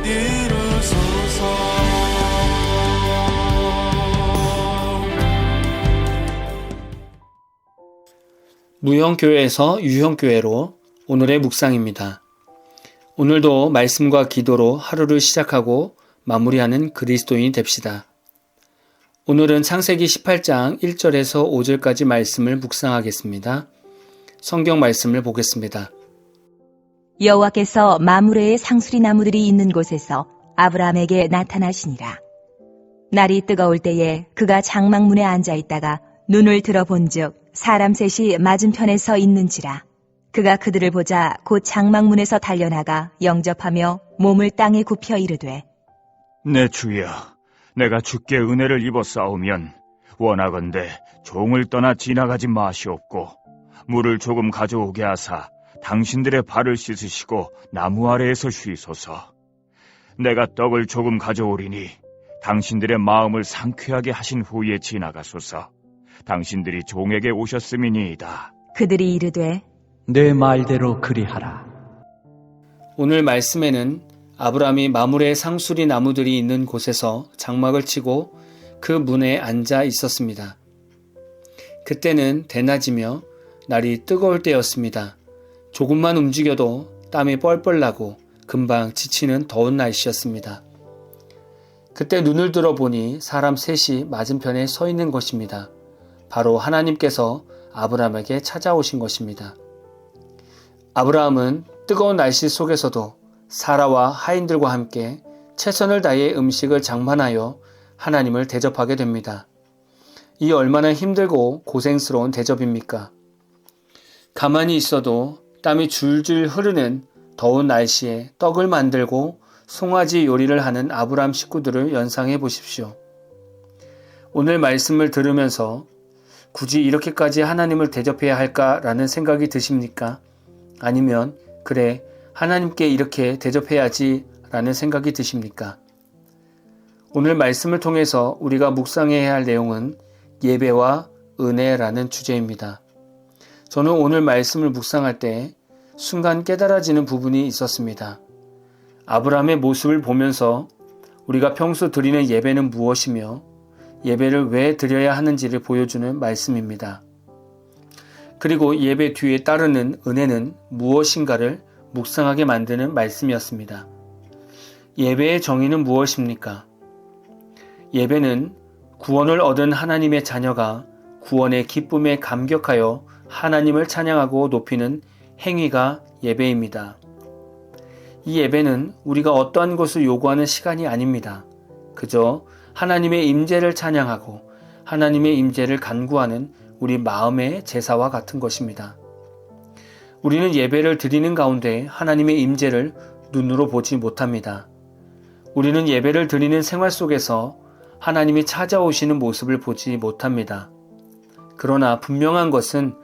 이루소서. 무형교회에서 유형교회로 오늘의 묵상입니다. 오늘도 말씀과 기도로 하루를 시작하고 마무리하는 그리스도인이 됩시다. 오늘은 창세기 18장 1절에서 5절까지 말씀을 묵상하겠습니다. 성경 말씀을 보겠습니다. 여호와께서 마므레의 상수리 나무들이 있는 곳에서 아브라함에게 나타나시니라. 날이 뜨거울 때에 그가 장막문에 앉아 있다가 눈을 들어본즉 사람 셋이 맞은편에 서 있는지라. 그가 그들을 보자 곧 장막문에서 달려나가 영접하며 몸을 땅에 굽혀 이르되, 내 주여, 내가 주께 은혜를 입어 싸우면 원하건대 종을 떠나 지나가지 마시옵고 물을 조금 가져오게 하사 당신들의 발을 씻으시고 나무 아래에서 쉬소서. 내가 떡을 조금 가져오리니 당신들의 마음을 상쾌하게 하신 후에 지나가소서. 당신들이 종에게 오셨음이니이다. 그들이 이르되, 내 말대로 그리하라. 오늘 말씀에는 아브라함이 마므레의 상수리 나무들이 있는 곳에서 장막을 치고 그 문에 앉아 있었습니다. 그때는 대낮이며 날이 뜨거울 때였습니다. 조금만 움직여도 땀이 뻘뻘 나고 금방 지치는 더운 날씨였습니다. 그때 눈을 들어보니 사람 셋이 맞은편에 서 있는 것입니다. 바로 하나님께서 아브라함에게 찾아오신 것입니다. 아브라함은 뜨거운 날씨 속에서도 사라와 하인들과 함께 최선을 다해 음식을 장만하여 하나님을 대접하게 됩니다. 이 얼마나 힘들고 고생스러운 대접입니까? 가만히 있어도 땀이 줄줄 흐르는 더운 날씨에 떡을 만들고 송아지 요리를 하는 아브라함 식구들을 연상해 보십시오. 오늘 말씀을 들으면서 굳이 이렇게까지 하나님을 대접해야 할까라는 생각이 드십니까? 아니면 그래, 하나님께 이렇게 대접해야지 라는 생각이 드십니까? 오늘 말씀을 통해서 우리가 묵상해야 할 내용은 예배와 은혜라는 주제입니다. 저는 오늘 말씀을 묵상할 때 순간 깨달아지는 부분이 있었습니다. 아브라함의 모습을 보면서 우리가 평소 드리는 예배는 무엇이며 예배를 왜 드려야 하는지를 보여주는 말씀입니다. 그리고 예배 뒤에 따르는 은혜는 무엇인가를 묵상하게 만드는 말씀이었습니다. 예배의 정의는 무엇입니까? 예배는 구원을 얻은 하나님의 자녀가 구원의 기쁨에 감격하여 하나님을 찬양하고 높이는 행위가 예배입니다. 이 예배는 우리가 어떠한 것을 요구하는 시간이 아닙니다. 그저 하나님의 임재를 찬양하고 하나님의 임재를 간구하는 우리 마음의 제사와 같은 것입니다. 우리는 예배를 드리는 가운데 하나님의 임재를 눈으로 보지 못합니다. 우리는 예배를 드리는 생활 속에서 하나님이 찾아오시는 모습을 보지 못합니다. 그러나 분명한 것은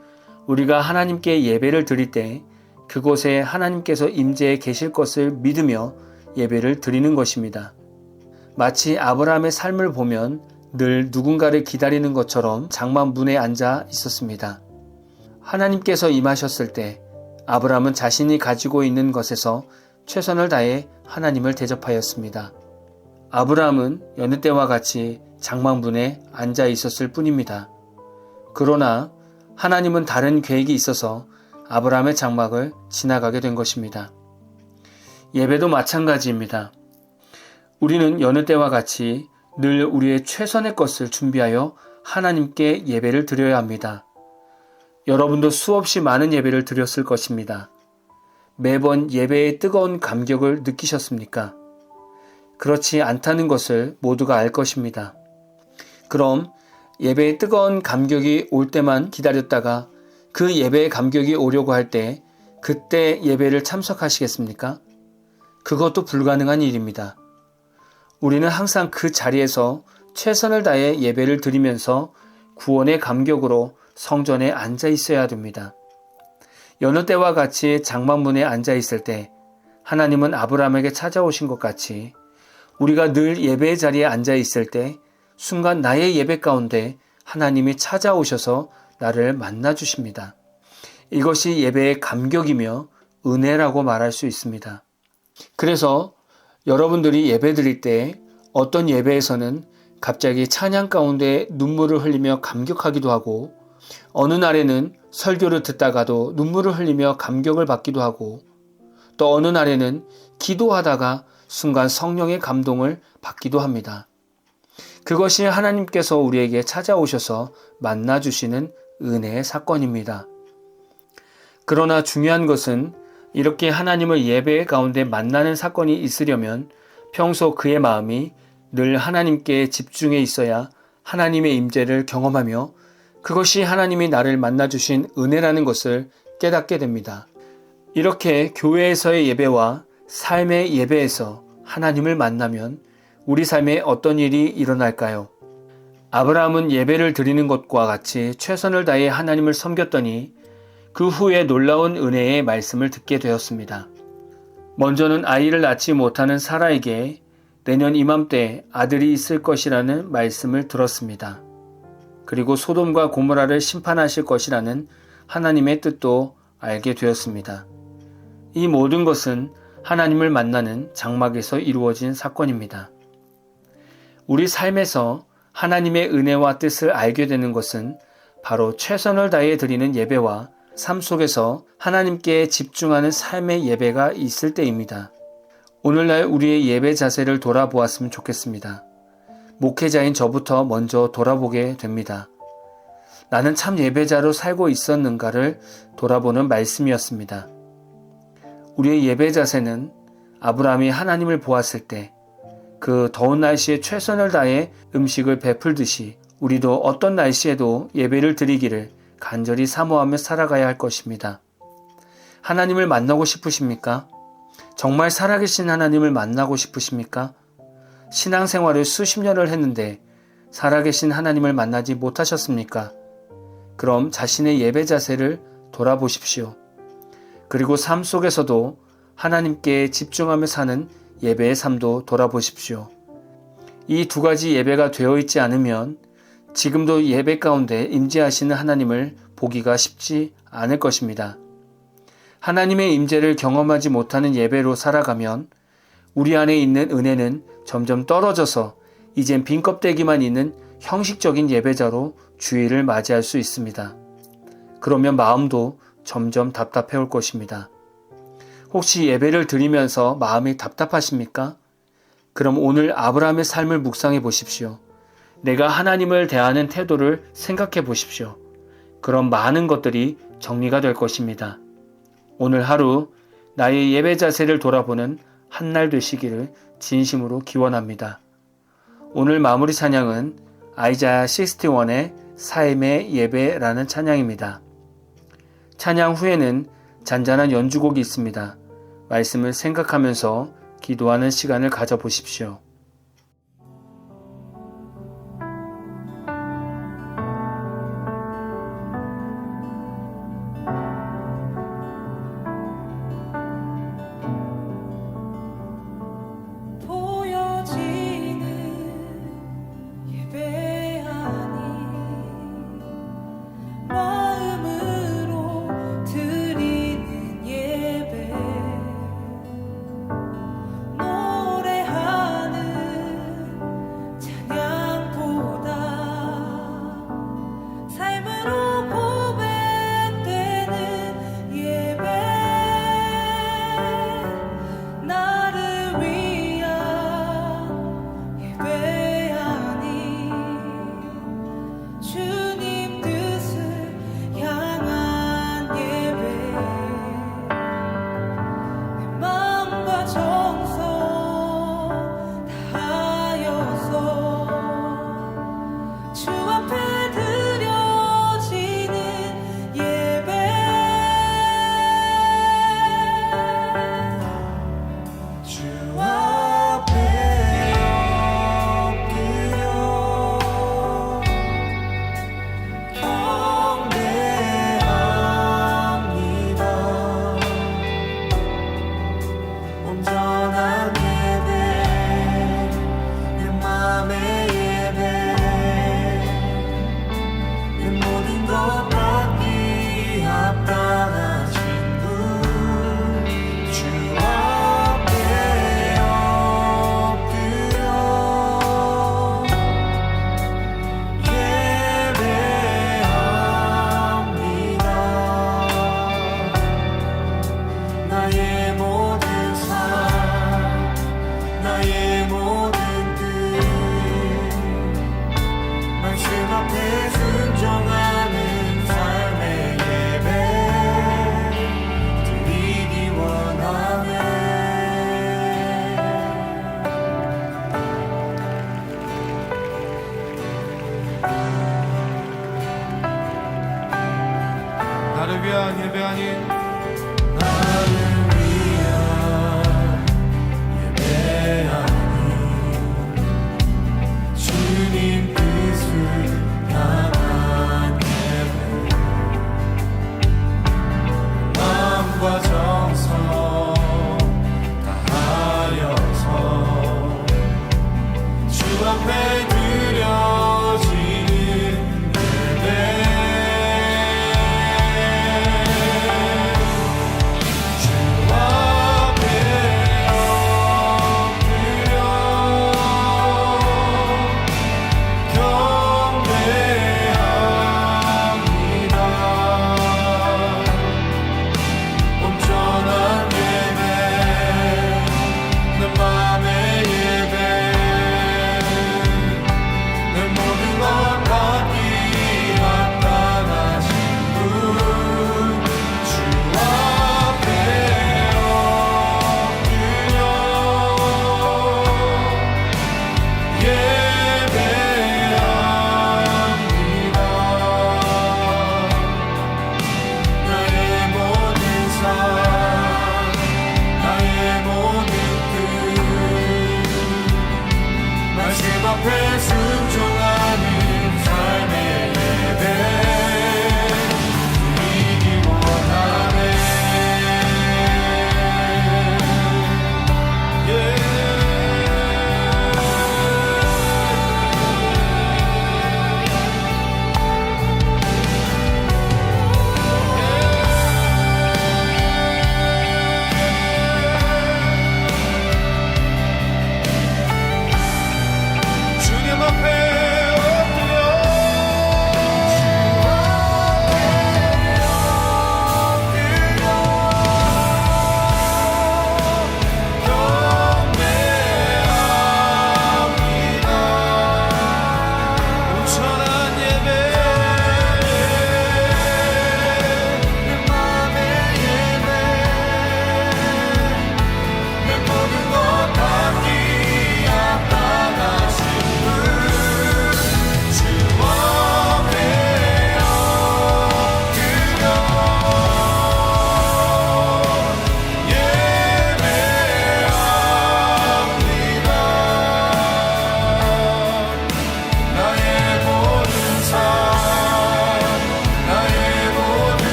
우리가 하나님께 예배를 드릴 때 그곳에 하나님께서 임재해 계실 것을 믿으며 예배를 드리는 것입니다. 마치 아브라함의 삶을 보면 늘 누군가를 기다리는 것처럼 장막 문에 앉아 있었습니다. 하나님께서 임하셨을 때 아브라함은 자신이 가지고 있는 것에서 최선을 다해 하나님을 대접하였습니다. 아브라함은 여느 때와 같이 장막 문에 앉아 있었을 뿐입니다. 그러나 하나님은 다른 계획이 있어서 아브라함의 장막을 지나가게 된 것입니다. 예배도 마찬가지입니다. 우리는 여느 때와 같이 늘 우리의 최선의 것을 준비하여 하나님께 예배를 드려야 합니다. 여러분도 수없이 많은 예배를 드렸을 것입니다. 매번 예배의 뜨거운 감격을 느끼셨습니까? 그렇지 않다는 것을 모두가 알 것입니다. 그럼 예배의 뜨거운 감격이 올 때만 기다렸다가 그 예배의 감격이 오려고 할 때 그때 예배를 참석하시겠습니까? 그것도 불가능한 일입니다. 우리는 항상 그 자리에서 최선을 다해 예배를 드리면서 구원의 감격으로 성전에 앉아 있어야 됩니다. 여느 때와 같이 장막문에 앉아 있을 때 하나님은 아브라함에게 찾아오신 것 같이 우리가 늘 예배의 자리에 앉아 있을 때 순간 나의 예배 가운데 하나님이 찾아오셔서 나를 만나 주십니다. 이것이 예배의 감격이며 은혜라고 말할 수 있습니다. 그래서 여러분들이 예배 드릴 때 어떤 예배에서는 갑자기 찬양 가운데 눈물을 흘리며 감격하기도 하고 어느 날에는 설교를 듣다가도 눈물을 흘리며 감격을 받기도 하고 또 어느 날에는 기도하다가 순간 성령의 감동을 받기도 합니다. 그것이 하나님께서 우리에게 찾아오셔서 만나주시는 은혜의 사건입니다. 그러나 중요한 것은 이렇게 하나님을 예배 가운데 만나는 사건이 있으려면 평소 그의 마음이 늘 하나님께 집중해 있어야 하나님의 임재를 경험하며 그것이 하나님이 나를 만나주신 은혜라는 것을 깨닫게 됩니다. 이렇게 교회에서의 예배와 삶의 예배에서 하나님을 만나면 우리 삶에 어떤 일이 일어날까요? 아브라함은 예배를 드리는 것과 같이 최선을 다해 하나님을 섬겼더니 그 후에 놀라운 은혜의 말씀을 듣게 되었습니다. 먼저는 아이를 낳지 못하는 사라에게 내년 이맘때 아들이 있을 것이라는 말씀을 들었습니다. 그리고 소돔과 고모라를 심판하실 것이라는 하나님의 뜻도 알게 되었습니다. 이 모든 것은 하나님을 만나는 장막에서 이루어진 사건입니다. 우리 삶에서 하나님의 은혜와 뜻을 알게 되는 것은 바로 최선을 다해 드리는 예배와 삶 속에서 하나님께 집중하는 삶의 예배가 있을 때입니다. 오늘날 우리의 예배 자세를 돌아보았으면 좋겠습니다. 목회자인 저부터 먼저 돌아보게 됩니다. 나는 참 예배자로 살고 있었는가를 돌아보는 말씀이었습니다. 우리의 예배 자세는 아브라함이 하나님을 보았을 때 그 더운 날씨에 최선을 다해 음식을 베풀듯이 우리도 어떤 날씨에도 예배를 드리기를 간절히 사모하며 살아가야 할 것입니다. 하나님을 만나고 싶으십니까? 정말 살아계신 하나님을 만나고 싶으십니까? 신앙생활을 수십 년을 했는데 살아계신 하나님을 만나지 못하셨습니까? 그럼 자신의 예배 자세를 돌아보십시오. 그리고 삶 속에서도 하나님께 집중하며 사는 예배의 삶도 돌아보십시오. 이 두 가지 예배가 되어 있지 않으면 지금도 예배 가운데 임재하시는 하나님을 보기가 쉽지 않을 것입니다. 하나님의 임재를 경험하지 못하는 예배로 살아가면 우리 안에 있는 은혜는 점점 떨어져서 이젠 빈 껍데기만 있는 형식적인 예배자로 주일을 맞이할 수 있습니다. 그러면 마음도 점점 답답해 올 것입니다. 혹시 예배를 드리면서 마음이 답답하십니까? 그럼 오늘 아브라함의 삶을 묵상해 보십시오. 내가 하나님을 대하는 태도를 생각해 보십시오. 그럼 많은 것들이 정리가 될 것입니다. 오늘 하루 나의 예배 자세를 돌아보는 한 날 되시기를 진심으로 기원합니다. 오늘 마무리 찬양은 아이자야 61의 삶의 예배라는 찬양입니다. 찬양 후에는 잔잔한 연주곡이 있습니다. 말씀을 생각하면서 기도하는 시간을 가져보십시오. 합당하신 분 주 앞에 예배하니 나를 위한 예배하니 주님 뜻을 향한 예배 마음과 정성 다하여서 주 앞에 드려지는 예배